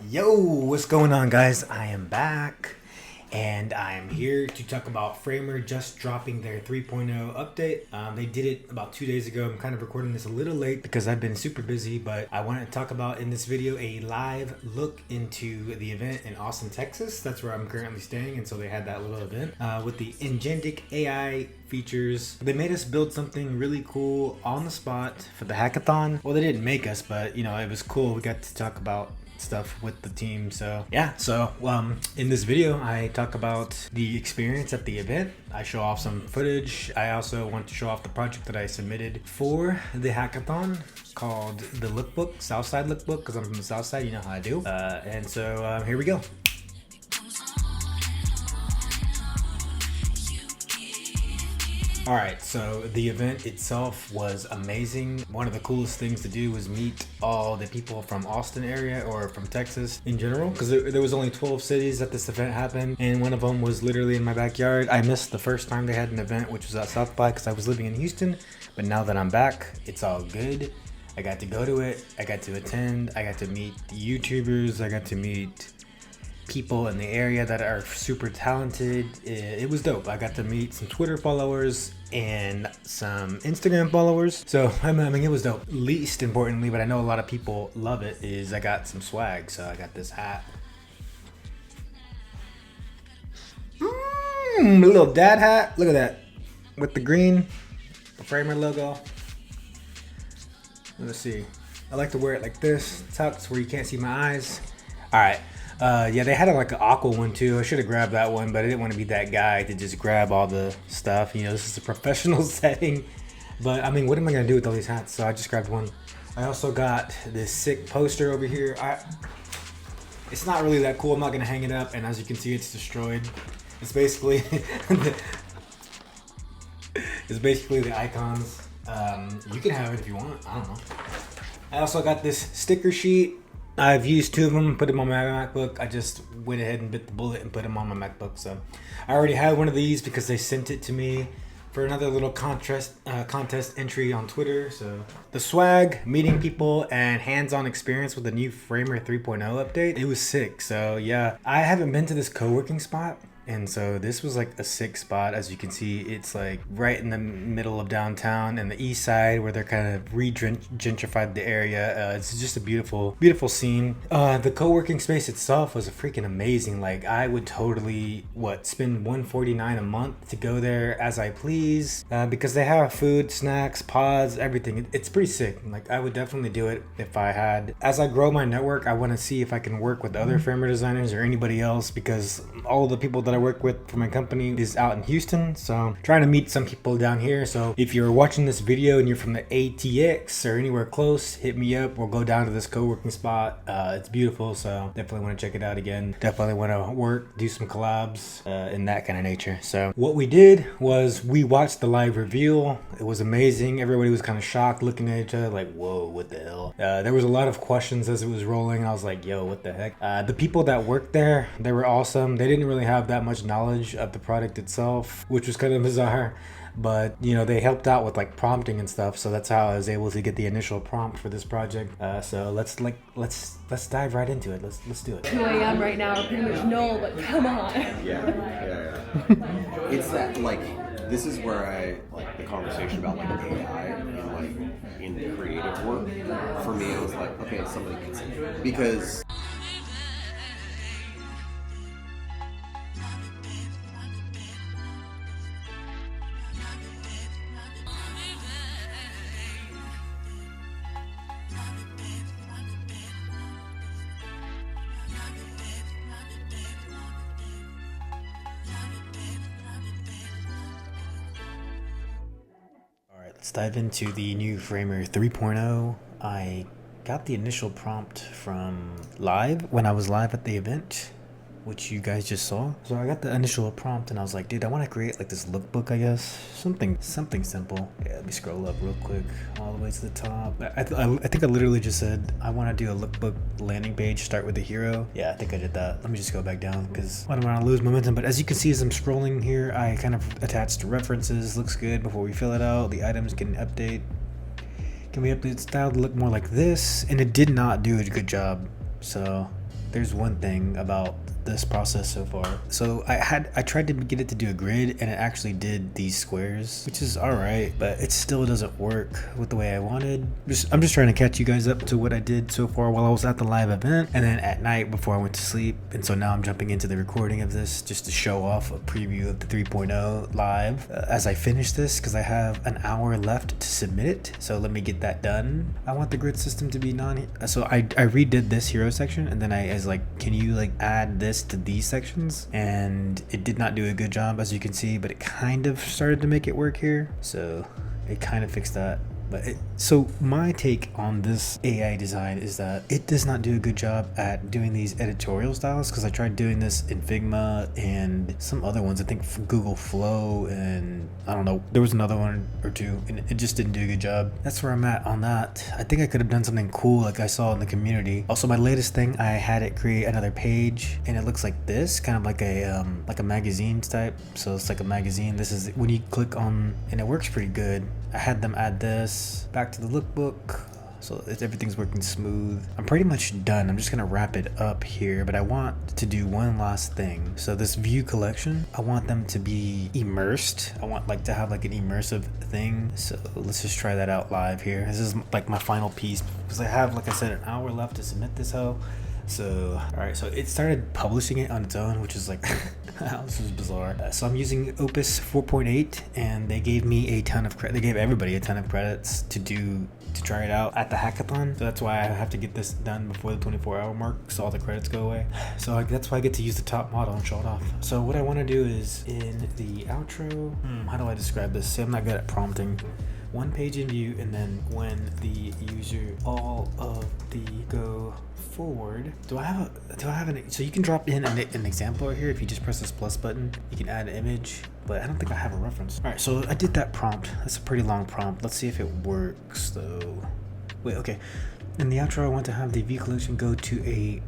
Yo, what's going on, guys? I am back and I'm here to talk about Framer just dropping their 3.0 update. They did it about 2 days ago. I'm kind of recording this a little late because I've been super busy, but I wanted to talk about in this video a live look into the event in Austin, Texas. That's where I'm currently staying, and so they had that little event with the Agentic AI features. They made us build something really cool on the spot for the hackathon. Well, they didn't make us, but you know, it was cool. We got to talk about stuff with the team. So yeah, in this video I talk about the experience at the event. I show off some footage. I also want to show off the project that I submitted for the hackathon called the Lookbook, Southside Lookbook, because I'm from the South Side, you know how I do. Here we go. All right, so the event itself was amazing. One of the coolest things to do was meet all the people from Austin area or from Texas in general, because there was only 12 cities that this event happened, and one of them was literally in my backyard. I missed the first time they had an event, which was at South by, because I was living in Houston, but now that I'm back, it's all good. I got to go to it, I got to attend, I got to meet YouTubers, I got to meet people in the area that are super talented. It was dope. I got to meet some Twitter followers and some Instagram followers. So I mean, it was dope. Least importantly, but I know a lot of people love it, is I got some swag. So I got this hat. A little dad hat. Look at that. With the green, the Framer logo. Let's see. I like to wear it like this, tucked where you can't see my eyes. All right. Yeah, they had like an aqua one too. I should have grabbed that one, but I didn't want to be that guy to just grab all the stuff. You know, this is a professional setting. But I mean, what am I gonna do with all these hats? So I just grabbed one. I also got this sick poster over here. It's not really that cool. I'm not gonna hang it up, and as you can see, it's destroyed. It's basically the icons. You can have it if you want. I don't know. I also got this sticker sheet. I've used 2 of them, put them on my MacBook. I just went ahead and bit the bullet and put them on my MacBook. So I already had one of these because they sent it to me for another little contest entry on Twitter. So the swag, meeting people, and hands-on experience with the new Framer 3.0 update, it was sick. So yeah, I haven't been to this co-working spot, and so this was like a sick spot. As you can see, it's like right in the middle of downtown and the east side, where they're kind of gentrified the area. It's just a beautiful scene. The co-working space itself was freaking amazing. Like, I would totally spend $149 a month to go there as I please, because they have food, snacks, pods, everything. It's pretty sick. Like, I would definitely do it if I had. As I grow my network, I want to see if I can work with other Framer designers or anybody else, because all the people that I work with for my company is out in Houston, so I'm trying to meet some people down here. So if you're watching this video and you're from the ATX or anywhere close, hit me up. We'll go down to this co-working spot. It's beautiful, so definitely want to check it out again. Definitely want to do some collabs in that kind of nature. So what we did was we watched the live reveal. It was amazing. Everybody was kind of shocked, looking at each other like, whoa, what the hell? There was a lot of questions as it was rolling. I was like, yo, what the heck? The people that worked there, they were awesome. They didn't really have that much knowledge of the product itself, which was kind of bizarre, but you know, they helped out with like prompting and stuff. So that's how I was able to get the initial prompt for this project. So let's dive right into it. Let's do it. 2 a.m. right now, pretty much no, but come on. Yeah. It's that, like, this is where I like the conversation about like AI and like in creative work. For me, it was like, okay, somebody gets it, because let's dive into the new Framer 3.0. I got the initial prompt from live when I was live at the event, which you guys just saw. So I got the initial prompt and I was like, dude, I want to create like this lookbook, I guess. Something simple. Yeah, let me scroll up real quick all the way to the top. I think I literally just said, I want to do a lookbook landing page, start with the hero. Yeah, I think I did that. Let me just go back down because I don't want to lose momentum. But as you can see, as I'm scrolling here, I kind of attached references. Looks good. Before we fill it out, the items can update. Can we update style to look more like this? And it did not do a good job. So there's one thing about this process so far. So I tried to get it to do a grid, and it actually did these squares, which is all right, but it still doesn't work with the way I wanted. I'm just trying to catch you guys up to what I did so far while I was at the live event, and then at night before I went to sleep. And so now I'm jumping into the recording of this just to show off a preview of the 3.0 live as I finish this, because I have an hour left to submit it. So let me get that done. I want the grid system to be so I redid this hero section, and then I was like, can you like add this to these sections? And it did not do a good job, as you can see, but it kind of started to make it work here. So it kind of fixed that. So my take on this AI design is that it does not do a good job at doing these editorial styles, because I tried doing this in Figma and some other ones. I think Google Flow, and I don't know, there was another one or two, and it just didn't do a good job. That's where I'm at on that. I think I could have done something cool like I saw in the community. Also, my latest thing, I had it create another page, and it looks like this, kind of like a magazine type. So it's like a magazine. This is when you click on, and it works pretty good. I had them add this back to the lookbook, so everything's working smooth. I'm pretty much done. I'm just gonna wrap it up here, but I want to do one last thing. So this view collection, I want them to be immersed. I want like to have like an immersive thing. So let's just try that out live here. This is like my final piece, because I have, like I said, an hour left to submit this hoe. So, all right, so it started publishing it on its own, which is like, this is bizarre. So I'm using Opus 4.8, and they gave me a ton of credit. They gave everybody a ton of credits to try it out at the hackathon. So that's why I have to get this done before the 24-hour mark, so all the credits go away. So that's why I get to use the top model and show it off. So what I want to do is in the outro, how do I describe this? See, I'm not good at prompting. One page in view, and then when the user all of the go forward. Do I have an, so you can drop in an example right here. If you just press this plus button, you can add an image, but I don't think I have a reference. All right, so I did that prompt. That's a pretty long prompt. Let's see if it works though. Wait, okay. In the outro, I want to have the view collection go to a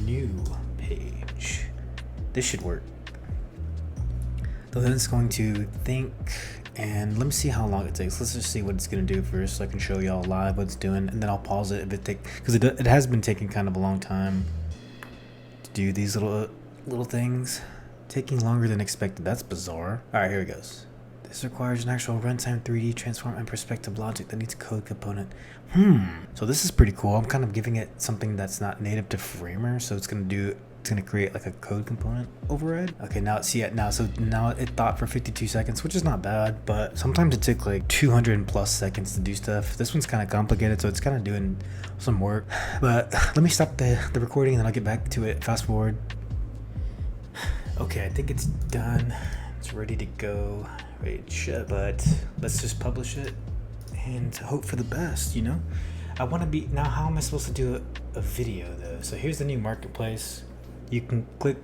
new page. This should work. So then it's going to think, and let me see how long it takes. Let's just see what it's going to do first, so I can show y'all live what it's doing, and then I'll pause it if it takes, because it has been taking kind of a long time to do these little things, taking longer than expected. That's bizarre. All right, here it goes. This requires an actual runtime 3D transform and perspective logic that needs a code component. So this is pretty cool. I'm kind of giving it something that's not native to Framer, so it's going to create like a code component override. Okay, now see it now. So now it thought for 52 seconds, which is not bad, but sometimes it took like 200 plus seconds to do stuff. This one's kind of complicated, so it's kind of doing some work. But let me stop the recording, and then I'll get back to it. Fast forward. Okay, I think it's done. It's ready to go. But let's just publish it and hope for the best, you know? I want to be, now how am I supposed to do a video though? So here's the new marketplace. You can click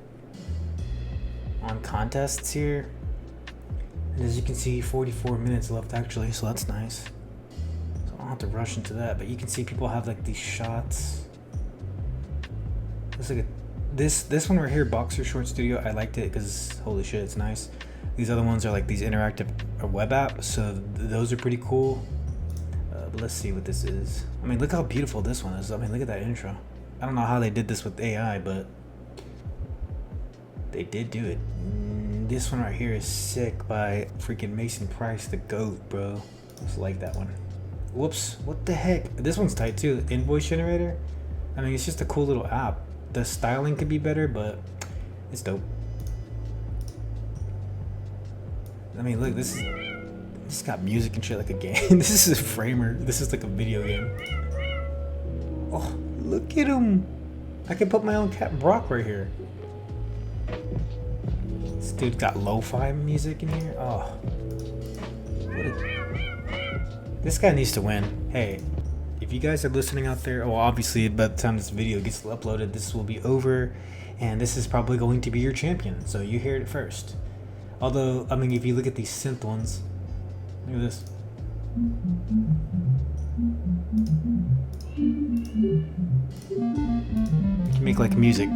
on contests here, and as you can see, 44 minutes left actually, so that's nice. So I don't have to rush into that, but you can see people have like these shots. Looks like this one right here, Boxer Short Studio. I liked it because holy shit, it's nice. These other ones are like these interactive web apps, so those are pretty cool. But let's see what this is. I mean, look how beautiful this one is. I mean, look at that intro. I don't know how they did this with AI, but they did do it. This one right here is sick by freaking Mason Price, the GOAT, bro. I just like that one. Whoops, what the heck? This one's tight too. Invoice generator. I mean, it's just a cool little app. The styling could be better, but it's dope. I mean, look, this got music and shit like a game. This is a Framer. This is like a video game. Oh, look at him. I can put my own cat Brock right here. This dude got lo-fi music in here. Oh, this guy needs to win. Hey, if you guys are listening out there, well, obviously by the time this video gets uploaded, this will be over, and this is probably going to be your champion. So you heard it first. Although, I mean, if you look at these synth ones, look at this. You can make like music.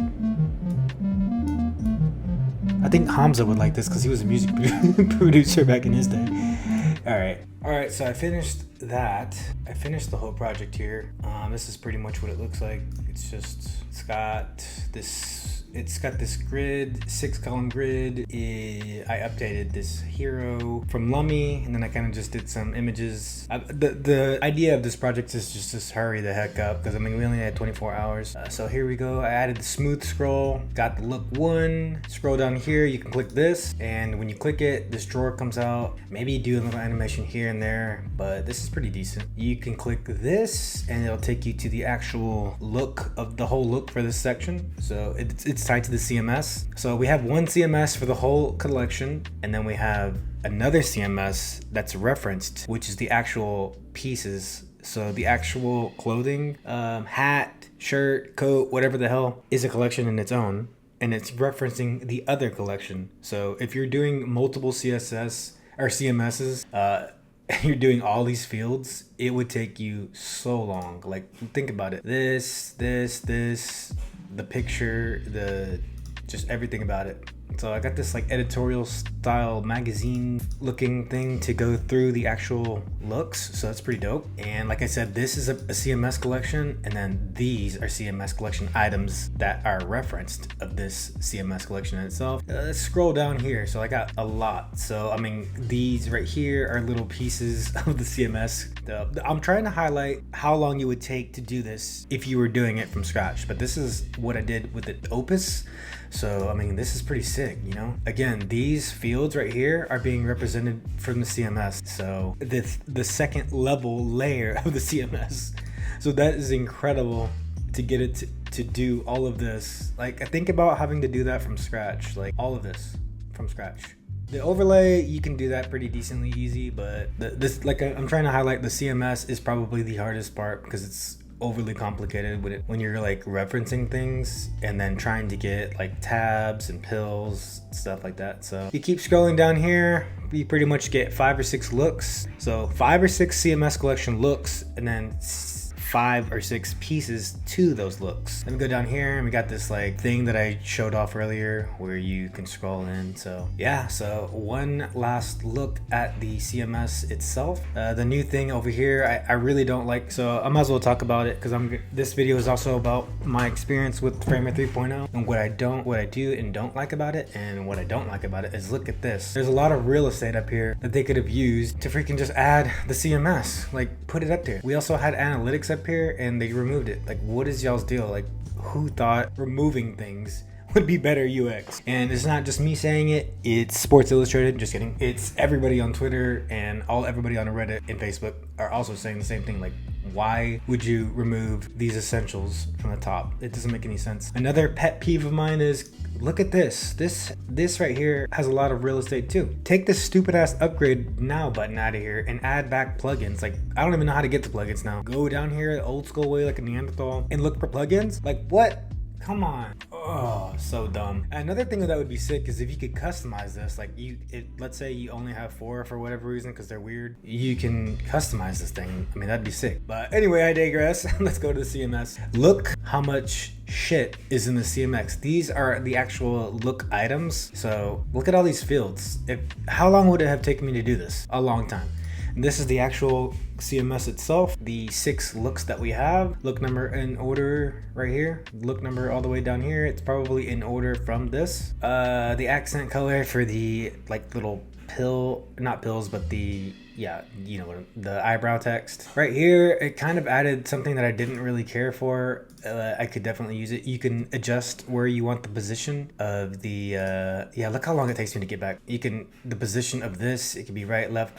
I think Hamza would like this because he was a music producer back in his day. Alright, so I finished that, I finished the whole project here. This is pretty much what it looks like. It's got this grid, 6-column grid. I updated this hero from Lummy, and then I kind of just did some images. The idea of this project is just to hurry the heck up, because I mean we only had 24 hours. So here we go. I added the smooth scroll, got the look 1. Scroll down here, you can click this, and when you click it, this drawer comes out. Maybe you do a little animation here and there, but this is pretty decent. You can click this, and it'll take you to the actual look of the whole look for this section. So it's tied to the CMS. So we have one CMS for the whole collection, and then we have another CMS that's referenced, which is the actual pieces. So the actual clothing, hat, shirt, coat, whatever the hell, is a collection in its own, and it's referencing the other collection. So if you're doing multiple CSS or CMSs, you're doing all these fields, it would take you so long. Like, think about it. This, the picture, just everything about it. So I got this like editorial style magazine looking thing to go through the actual looks. So that's pretty dope. And like I said, this is a CMS collection, and then these are CMS collection items that are referenced of this CMS collection itself. Let's scroll down here. So I got a lot. So I mean, these right here are little pieces of the CMS. I'm trying to highlight how long you would take to do this if you were doing it from scratch. But this is what I did with the Opus. So, I mean, this is pretty sick, you know? Again, these fields right here are being represented from the CMS. So, the second level layer of the CMS. So that is incredible to get it to do all of this. Like, I think about having to do that from scratch. Like, all of this from scratch. The overlay, you can do that pretty decently easy, but I'm trying to highlight the CMS is probably the hardest part, because it's overly complicated with it when you're like referencing things and then trying to get like tabs and pills, stuff like that. So you keep scrolling down here, you pretty much get 5 or 6 looks. So 5 or 6 CMS collection looks, and then 5 or 6 pieces to those looks. Then we go down here and we got this like thing that I showed off earlier where you can scroll in. So yeah, so one last look at the CMS itself. The new thing over here, I really don't like, so I might as well talk about it, because this video is also about my experience with Framer 3.0 and what I do and don't like about it. And what I don't like about it is, look at this. There's a lot of real estate up here that they could have used to freaking just add the CMS, like put it up there. We also had analytics up here and they removed it. Like, what is y'all's deal? Like, who thought removing things would be better UX? And it's not just me saying it, it's Sports Illustrated. Just kidding. It's everybody on Twitter, and everybody on Reddit and Facebook are also saying the same thing. Like, why would you remove these essentials from the top? It doesn't make any sense. Another pet peeve of mine is, look at this. This right here has a lot of real estate too. Take this stupid ass upgrade now button out of here and add back plugins. Like, I don't even know how to get to plugins now. Go down here the old school way like a Neanderthal and look for plugins. Like, what? Come on. Oh, so dumb. Another thing that would be sick is if you could customize this. Like, let's say you only have 4 for whatever reason because they're weird. You can customize this thing. I mean, that'd be sick. But anyway, I digress. Let's go to the CMS. Look how much shit is in the CMS. These are the actual look items. So look at all these fields. How long would it have taken me to do this? A long time. And this is the actual CMS itself. The 6 looks that we have. Look number in order right here. Look number all the way down here. It's probably in order from this. The accent color for the like little not pills, but the, yeah, you know what, the eyebrow text. Right here, it kind of added something that I didn't really care for. I could definitely use it. You can adjust where you want the position of the, yeah, look how long it takes me to get back. The position of this, it could be right, left,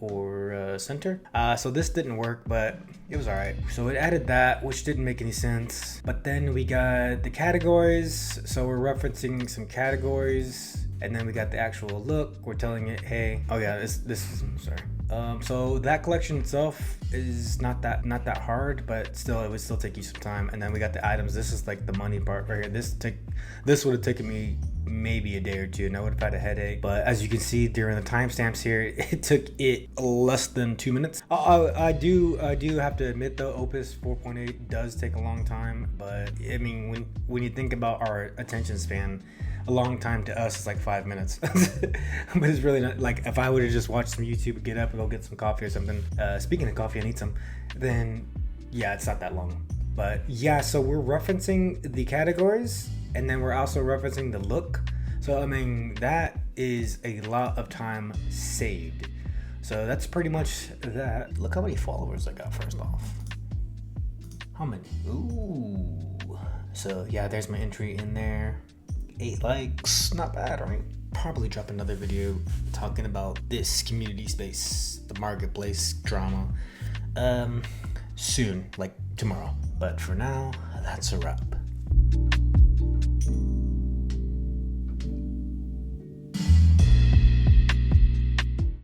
or center. So this didn't work, but it was all right. So it added that, which didn't make any sense. But then we got the categories. So we're referencing some categories. And then we got the actual look. We're telling it, hey, oh yeah, this is, sorry. So that collection itself is not that hard, but still, it would still take you some time. And then we got the items. This is like the money part right here. This would have taken me maybe a day or two, and I would have had a headache. But as you can see during the timestamps here, it took it less than 2 minutes. I do have to admit though, Opus 4.8 does take a long time, but I mean when you think about our attention span, a long time to us is like 5 minutes. But it's really not. Like if I would have just watched some YouTube, get up and go get some coffee or something, speaking of coffee, I need some, then yeah, it's not that long. But yeah, so we're referencing the categories, and then we're also referencing the look. So I mean, that is a lot of time saved. So that's pretty much that. Look how many followers I got first off. How many? Ooh. So yeah, there's my entry in there. 8 likes, not bad, right? Probably drop another video talking about this community space, the marketplace drama, soon, like tomorrow. But for now, that's a wrap.